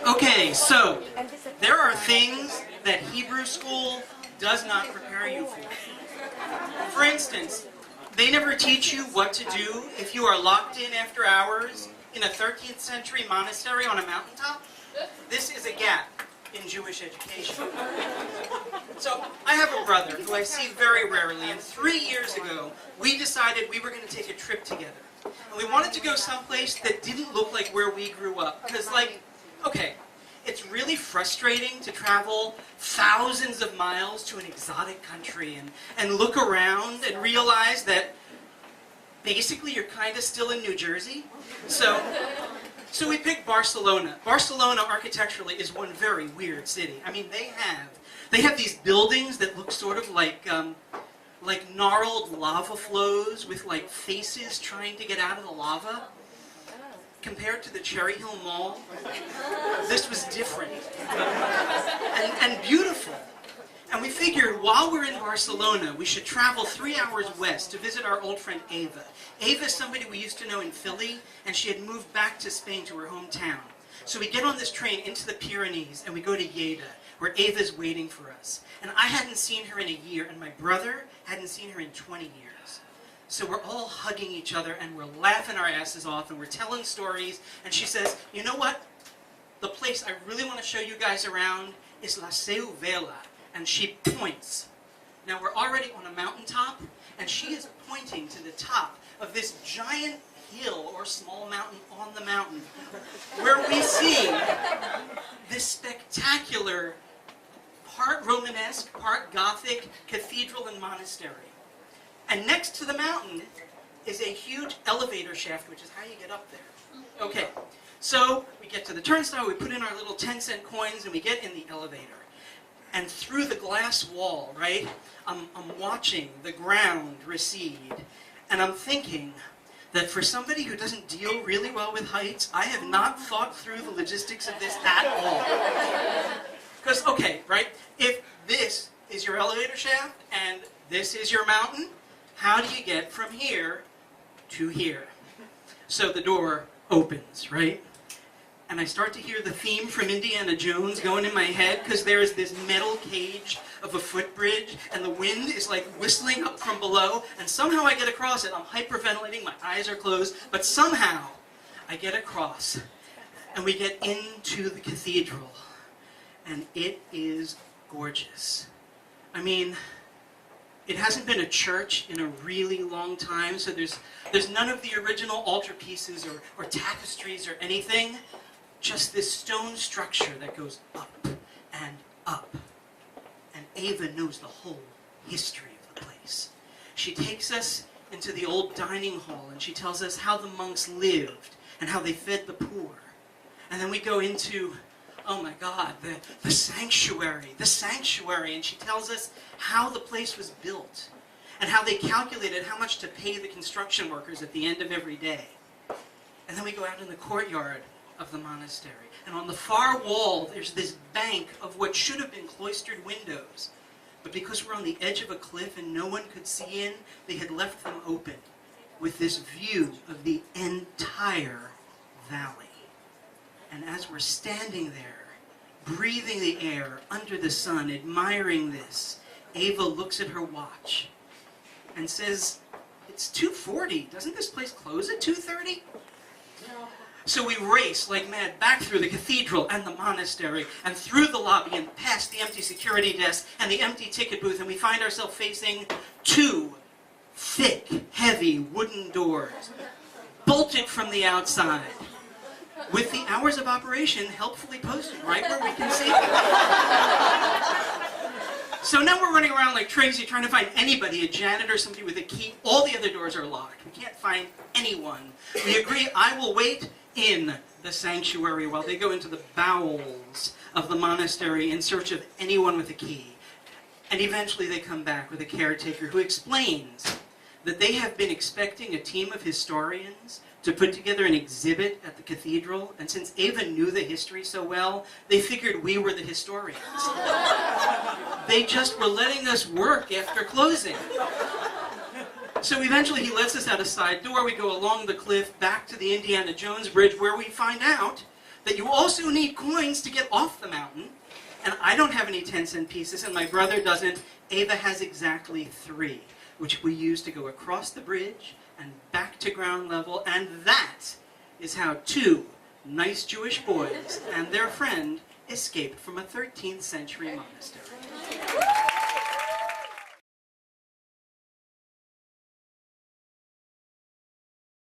Okay, so there are things that Hebrew school does not prepare you for. For instance, they never teach you what to do if you are locked in after hours in a 13th century monastery on a mountaintop. This is a gap in Jewish education. So I have a brother who I see very rarely, and 3 years ago we decided we were going to take a trip together. And we wanted to go someplace that didn't look like where we grew up. Because, like, okay, it's really frustrating to travel thousands of miles to an exotic country and look around and realize that basically you're kind of still in New Jersey. So we picked Barcelona. Barcelona architecturally is one very weird city. I mean, they have these buildings that look sort of like gnarled lava flows with like faces trying to get out of the lava. Compared to the Cherry Hill Mall, this was different and beautiful. And we figured while we're in Barcelona, we should travel 3 hours west to visit our old friend Ava. Ava is somebody we used to know in Philly, and she had moved back to Spain to her hometown. So we get on this train into the Pyrenees, and we go to Lleida, where Ava's waiting for us. And I hadn't seen her in a year, and my brother hadn't seen her in 20 years. So we're all hugging each other, and we're laughing our asses off, and we're telling stories, and she says, you know what? The place I really want to show you guys around is La Seu Vela. And she points. Now we're already on a mountaintop, and she is pointing to the top of this giant hill or small mountain on the mountain, where we see this spectacular, part Romanesque, part Gothic cathedral and monastery. And next to the mountain is a huge elevator shaft, which is how you get up there. Okay, so we get to the turnstile, we put in our little 10-cent coins, and we get in the elevator. And through the glass wall, right, I'm watching the ground recede. And I'm thinking that for somebody who doesn't deal really well with heights, I have not thought through the logistics of this at all. Because, okay, right, if this is your elevator shaft and this is your mountain, how do you get from here to here? So the door opens, right? And I start to hear the theme from Indiana Jones going in my head, because there is this metal cage of a footbridge, and the wind is like whistling up from below, and somehow I get across it. I'm hyperventilating, my eyes are closed, but somehow I get across, and we get into the cathedral, and it is gorgeous. I mean, it hasn't been a church in a really long time, so there's none of the original altarpieces or tapestries or anything. Just this stone structure that goes up and up. And Ava knows the whole history of the place. She takes us into the old dining hall, and she tells us how the monks lived and how they fed the poor. And then we go into, oh my God, the sanctuary, and she tells us how the place was built and how they calculated how much to pay the construction workers at the end of every day. And then we go out in the courtyard of the monastery. And on the far wall, there's this bank of what should have been cloistered windows. But because we're on the edge of a cliff and no one could see in, they had left them open with this view of the entire valley. And as we're standing there, breathing the air under the sun, admiring this, Ava looks at her watch and says, it's 2:40. Doesn't this place close at 2:30? No. So we race like mad back through the cathedral and the monastery and through the lobby and past the empty security desk and the empty ticket booth, and we find ourselves facing 2 thick, heavy wooden doors, bolted from the outside, with the hours of operation helpfully posted right where we can see them. So now we're running around like crazy trying to find anybody, a janitor, somebody with a key. All the other doors are locked. We can't find anyone. We agree I will wait in the sanctuary while they go into the bowels of the monastery in search of anyone with a key. And eventually they come back with a caretaker who explains that they have been expecting a team of historians to put together an exhibit at the cathedral, and since Ava knew the history so well, they figured we were the historians. They just were letting us work after closing. So eventually he lets us out a side door, we go along the cliff back to the Indiana Jones Bridge, where we find out that you also need coins to get off the mountain. And I don't have any 10-cent pieces, and my brother doesn't. Ava has exactly 3, which we use to go across the bridge and back to ground level, and that is how 2 nice Jewish boys and their friend escaped from a 13th century monastery.